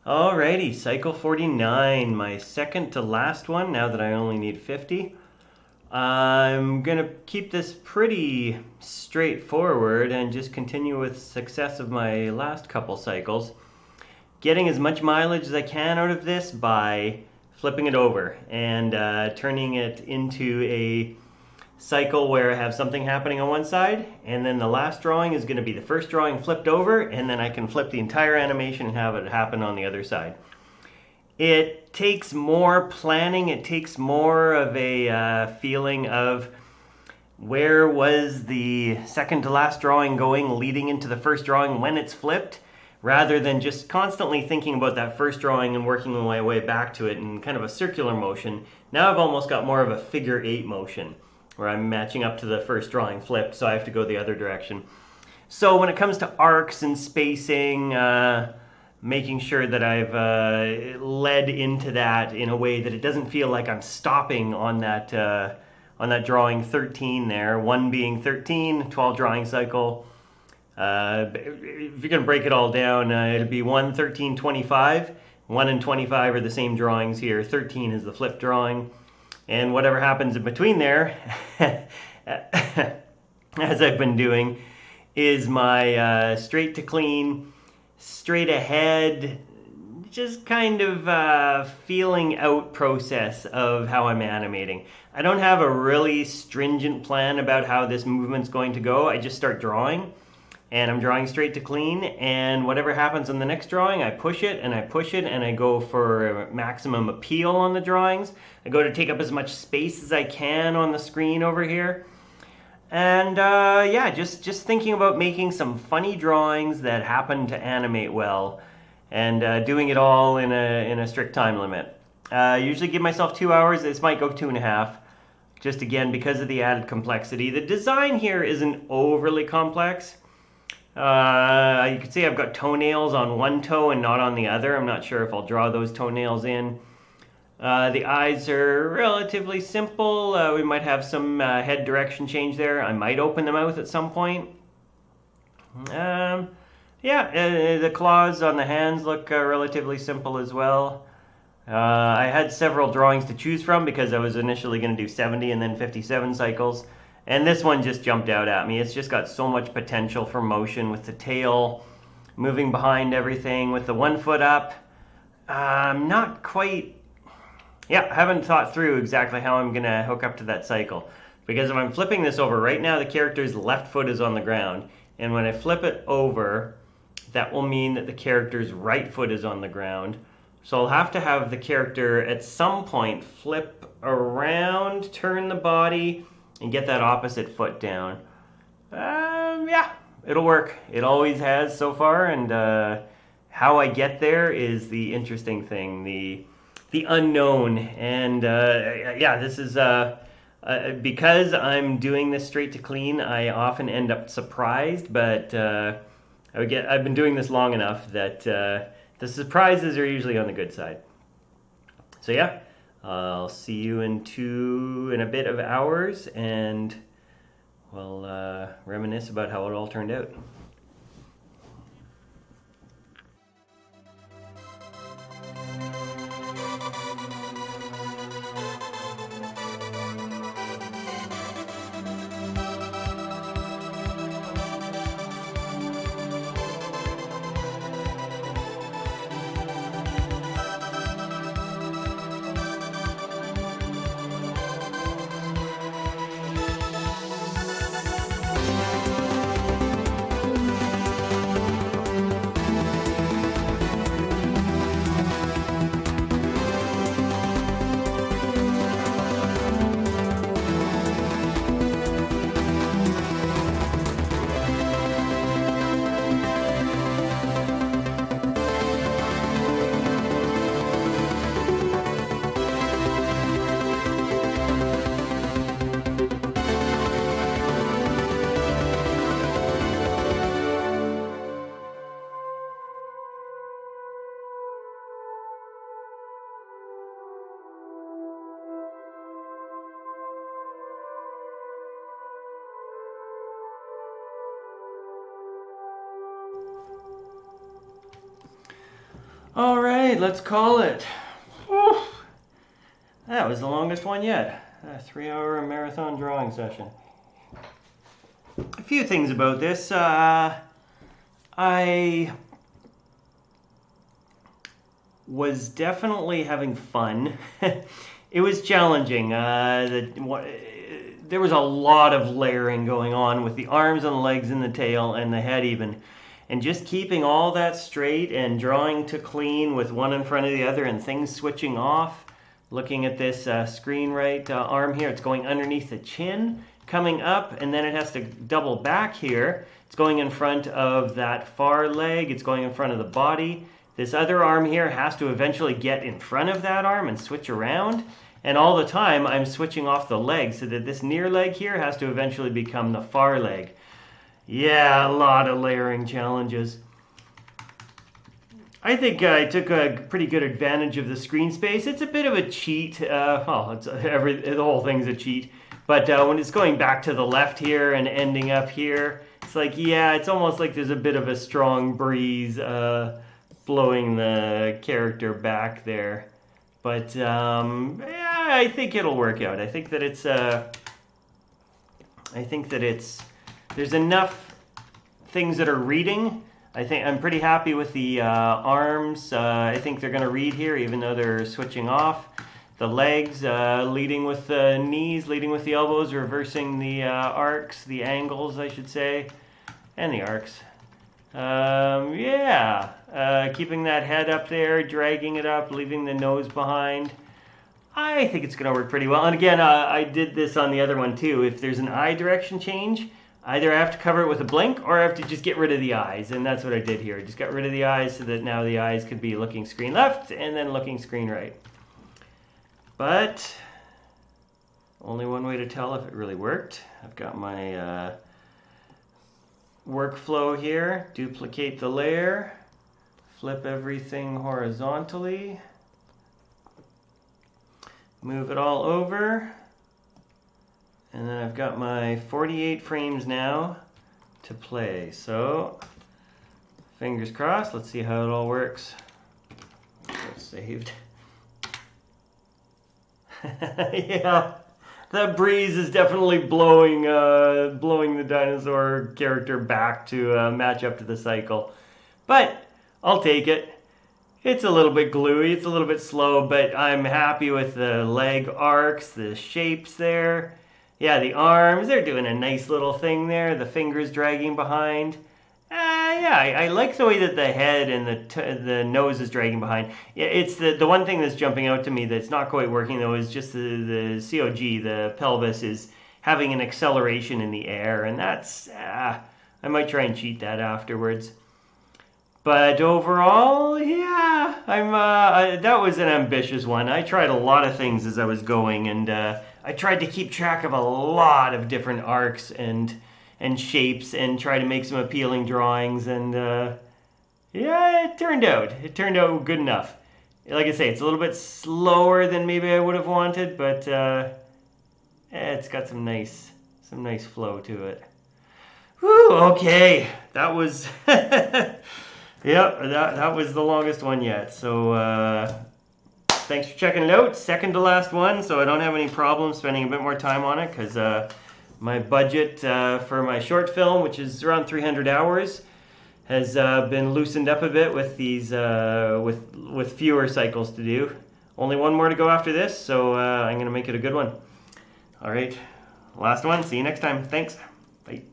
Alrighty, cycle 49, my second to last one now that I only need 50. I'm gonna keep this pretty straightforward and just continue with success of my last couple cycles. Getting as much mileage as I can out of this by flipping it over and turning it into a cycle where I have something happening on one side, and then the last drawing is going to be the first drawing flipped over, and then I can flip the entire animation and have it happen on the other side. It takes more planning, it takes more of a feeling of where was the second to last drawing going leading into the first drawing when it's flipped, rather than just constantly thinking about that first drawing and working my way back to it in kind of a circular motion. Now I've almost got more of a figure eight motion where I'm matching up to the first drawing flipped, so I have to go the other direction. So when it comes to arcs and spacing, making sure that I've led into that in a way that it doesn't feel like I'm stopping on that drawing 13 there, 1 being 13, 12 drawing cycle. If you're going to break it all down, it'll be 1, 13, 25. 1 and 25 are the same drawings here. 13 is the flip drawing. And whatever happens in between there, as I've been doing, is my straight to clean, straight ahead, just kind of feeling out process of how I'm animating. I don't have a really stringent plan about how this movement's going to go. I just start drawing, and I'm drawing straight to clean, and whatever happens on the next drawing, I push it, and I push it, and I go for maximum appeal on the drawings. I go to take up as much space as I can on the screen over here. And yeah, just thinking about making some funny drawings that happen to animate well, and doing it all in a strict time limit. Usually give myself 2 hours. This might go 2.5, just again because of the added complexity. The design here isn't overly complex. You can see I've got toenails on one toe and not on the other. I'm not sure if I'll draw those toenails in. The eyes are relatively simple. We might have some head direction change there. I might open the mouth at some point. Yeah, the claws on the hands look relatively simple as well. I had several drawings to choose from because I was initially going to do 70 and then 57 cycles. And this one just jumped out at me. It's just got so much potential for motion with the tail moving behind everything, with the 1 foot up. Not quite... Yeah, I haven't thought through exactly how I'm going to hook up to that cycle. Because if I'm flipping this over, right now the character's left foot is on the ground. And when I flip it over, that will mean that the character's right foot is on the ground. So I'll have to have the character at some point flip around, turn the body, and get that opposite foot down. Yeah, it'll work. It always has so far, and how I get there is the interesting thing, the unknown. And yeah, this is because I'm doing this straight to clean, I often end up surprised, but I've been doing this long enough that the surprises are usually on the good side. So yeah, I'll see you in a bit of hours, and we'll reminisce about how it all turned out. All right, let's call it. Whew. That was the longest one yet. A 3-hour marathon drawing session. A few things about this. I was definitely having fun. It was challenging. There was a lot of layering going on with the arms and the legs and the tail and the head even. And just keeping all that straight and drawing to clean with one in front of the other and things switching off. Looking at this screen right arm here, it's going underneath the chin, coming up, and then it has to double back here. It's going in front of that far leg, it's going in front of the body. This other arm here has to eventually get in front of that arm and switch around. And all the time I'm switching off the leg so that this near leg here has to eventually become the far leg. Yeah, a lot of layering challenges. I think I took a pretty good advantage of the screen space. It's a bit of a cheat. The whole thing's a cheat. But when it's going back to the left here and ending up here, it's like, yeah, it's almost like there's a bit of a strong breeze blowing the character back there. But yeah, I think it'll work out. I think that there's enough things that are reading. I think I'm pretty happy with the arms. I think they're going to read here, even though they're switching off. The legs, leading with the knees, leading with the elbows, reversing the arcs, the angles, I should say, and the arcs. Keeping that head up there, dragging it up, leaving the nose behind. I think it's going to work pretty well. And again, I did this on the other one too. If there's an eye direction change, either I have to cover it with a blink or I have to just get rid of the eyes. And that's what I did here. I just got rid of the eyes so that now the eyes could be looking screen left and then looking screen right. But only one way to tell if it really worked. I've got my workflow here. Duplicate the layer. Flip everything horizontally. Move it all over. And then I've got my 48 frames now to play. So, fingers crossed. Let's see how it all works. It's saved. Yeah, that breeze is definitely blowing the dinosaur character back to match up to the cycle. But I'll take it. It's a little bit gluey, it's a little bit slow, but I'm happy with the leg arcs, the shapes there. Yeah, the arms, they're doing a nice little thing there. The fingers dragging behind. I like the way that the head and the nose is dragging behind. Yeah, it's the one thing that's jumping out to me that's not quite working though is just the COG, the pelvis is having an acceleration in the air, and that's I might try and cheat that afterwards. But overall, yeah, that was an ambitious one. I tried a lot of things as I was going, and I tried to keep track of a lot of different arcs and shapes and try to make some appealing drawings, and yeah, it turned out good enough. Like I say, it's a little bit slower than maybe I would have wanted, but it's got some nice flow to it. Whew, okay, that was that was the longest one yet. So thanks for checking it out. Second to last one, so I don't have any problem spending a bit more time on it because my budget for my short film, which is around 300 hours, has been loosened up a bit with these with fewer cycles to do. Only one more to go after this, so I'm going to make it a good one. All right, last one. See you next time. Thanks. Bye.